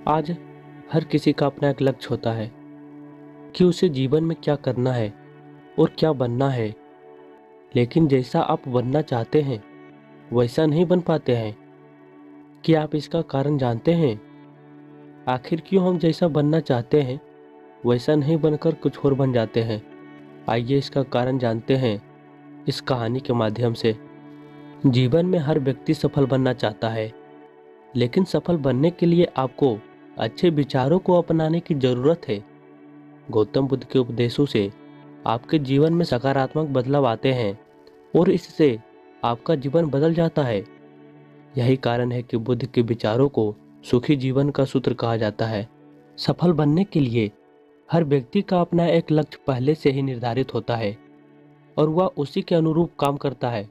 आज हर किसी का अपना एक लक्ष्य होता है कि उसे जीवन में क्या करना है और क्या बनना है। लेकिन जैसा आप बनना चाहते हैं वैसा नहीं बन पाते हैं। कि आप इसका कारण जानते हैं? आखिर क्यों हम जैसा बनना चाहते हैं वैसा नहीं बनकर कुछ और बन जाते हैं? आइए इसका कारण जानते हैं इस कहानी के माध्यम से। जीवन में हर व्यक्ति सफल बनना चाहता है, लेकिन सफल बनने के लिए आपको अच्छे विचारों को अपनाने की जरूरत है। गौतम बुद्ध के उपदेशों से आपके जीवन में सकारात्मक बदलाव आते हैं और इससे आपका जीवन बदल जाता है। यही कारण है कि बुद्ध के विचारों को सुखी जीवन का सूत्र कहा जाता है। सफल बनने के लिए हर व्यक्ति का अपना एक लक्ष्य पहले से ही निर्धारित होता है और वह उसी के अनुरूप काम करता है।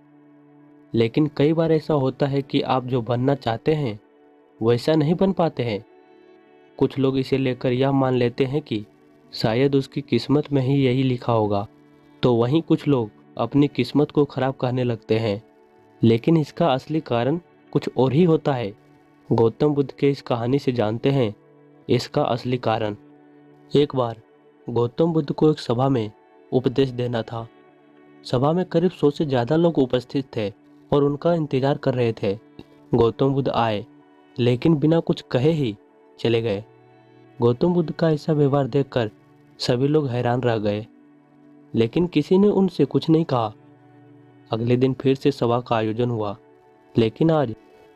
लेकिन कई बार ऐसा होता है कि आप जो बनना चाहते हैं वैसा नहीं बन पाते हैं। कुछ लोग इसे लेकर यह मान लेते हैं कि शायद उसकी किस्मत में ही यही लिखा होगा, तो वहीं कुछ लोग अपनी किस्मत को खराब कहने लगते हैं। लेकिन इसका असली कारण कुछ और ही होता है। गौतम बुद्ध के इस कहानी से जानते हैं इसका असली कारण। एक बार गौतम बुद्ध को एक सभा में उपदेश देना था। सभा में करीब 100 से ज्यादा लोग उपस्थित थे और उनका इंतजार कर रहे थे। गौतम बुद्ध आए, लेकिन बिना कुछ कहे ही चले गए। गौतम बुद्ध का ऐसा व्यवहार देखकर सभी लोग हैरान रह गए, लेकिन किसी ने उनसे कुछ नहीं कहा। अगले दिन फिर से सभा का आयोजन हुआ, लेकिन आज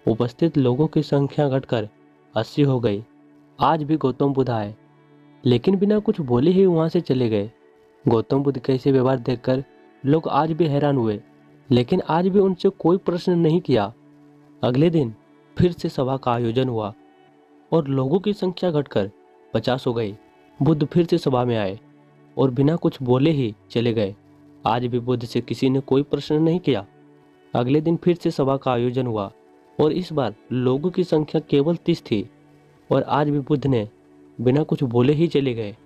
उपस्थित लोगों की संख्या घटकर 80 हो गई। आज भी गौतम बुद्ध आए, लेकिन बिना कुछ बोले ही वहां से चले गए। गौतम बुद्ध का ऐसे व्यवहार देखकर लोग आज भी हैरान हुए, लेकिन आज भी उनसे कोई प्रश्न नहीं किया। अगले दिन फिर से सभा का आयोजन हुआ और लोगों की संख्या घटकर 50 हो गई। बुद्ध फिर से सभा में आए और बिना कुछ बोले ही चले गए। आज भी बुद्ध से किसी ने कोई प्रश्न नहीं किया। अगले दिन फिर से सभा का आयोजन हुआ और इस बार लोगों की संख्या केवल 30 थी और आज भी बुद्ध ने बिना कुछ बोले ही चले गए।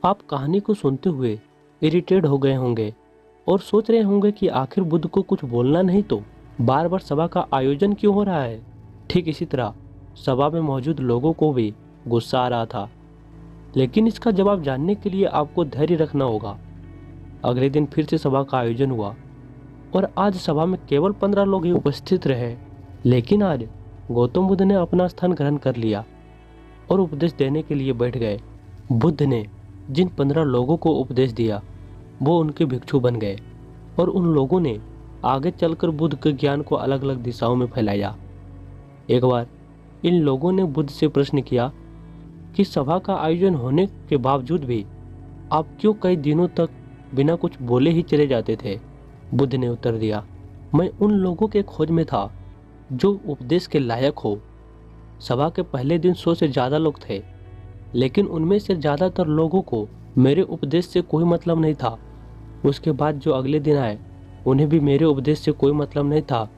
आप कहानी को सुनते हुए इरिटेट हो गए होंगे और सोच रहे होंगे कि आखिर बुद्ध को कुछ बोलना नहीं तो बार बार सभा का आयोजन क्यों हो रहा है। ठीक इसी तरह सभा में मौजूद लोगों को भी गुस्सा आ रहा था, लेकिन इसका जवाब जानने के लिए आपको धैर्य रखना होगा। अगले दिन फिर से सभा का आयोजन हुआ और आज सभा में केवल 15 लोग ही उपस्थित रहे। लेकिन आज गौतम बुद्ध ने अपना स्थान ग्रहण कर लिया और उपदेश देने के लिए बैठ गए। बुद्ध ने जिन 15 लोगों को उपदेश दिया वो उनके भिक्षु बन गए और उन लोगों ने आगे चलकर बुद्ध के ज्ञान को अलग अलग दिशाओं में फैलाया। एक बार इन लोगों ने बुद्ध से प्रश्न किया कि सभा का आयोजन होने के बावजूद भी आप क्यों कई दिनों तक बिना कुछ बोले ही चले जाते थे। बुद्ध ने उत्तर दिया, मैं उन लोगों के खोज में था जो उपदेश के लायक हो। सभा के पहले दिन 100 से ज्यादा लोग थे, लेकिन उनमें से ज्यादातर लोगों को मेरे उपदेश से कोई मतलब नहीं था। उसके बाद जो अगले दिन आए उन्हें भी मेरे उपदेश से कोई मतलब नहीं था।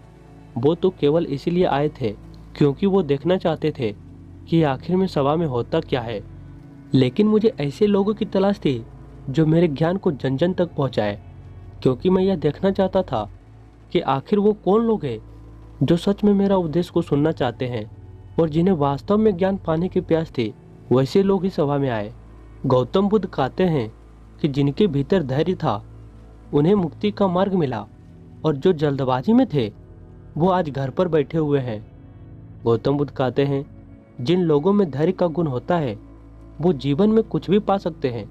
वो तो केवल इसीलिए आए थे क्योंकि वो देखना चाहते थे कि आखिर में सभा में होता क्या है। लेकिन मुझे ऐसे लोगों की तलाश थी जो मेरे ज्ञान को जन जन तक पहुंचाए, क्योंकि मैं यह देखना चाहता था कि आखिर वो कौन लोग हैं जो सच में मेरा उपदेश को सुनना चाहते हैं और जिन्हें वास्तव में ज्ञान पाने की प्यास थी। वैसे लोग ही सभा में आए। गौतम बुद्ध कहते हैं कि जिनके भीतर धैर्य था उन्हें मुक्ति का मार्ग मिला और जो जल्दबाजी में थे वो आज घर पर बैठे हुए हैं। गौतम बुद्ध कहते हैं जिन लोगों में धैर्य का गुण होता है वो जीवन में कुछ भी पा सकते हैं,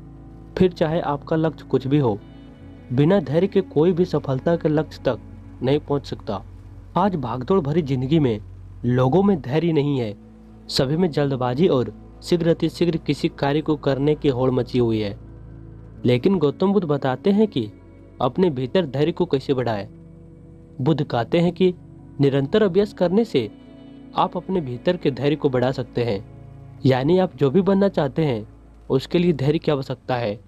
फिर चाहे आपका लक्ष्य कुछ भी हो। बिना धैर्य के कोई भी सफलता के लक्ष्य तक नहीं पहुंच सकता। आज भागदौड़ भरी जिंदगी में लोगों में धैर्य नहीं है। सभी में जल्दबाजी और शीघ्र अतिशीघ्र किसी कार्य को करने की होड़ मची हुई है। लेकिन गौतम बुद्ध बताते हैं कि अपने भीतर धैर्य को कैसे बढ़ाएं। बुद्ध कहते हैं कि निरंतर अभ्यास करने से आप अपने भीतर के धैर्य को बढ़ा सकते हैं। यानी आप जो भी बनना चाहते हैं उसके लिए धैर्य की आवश्यकता है।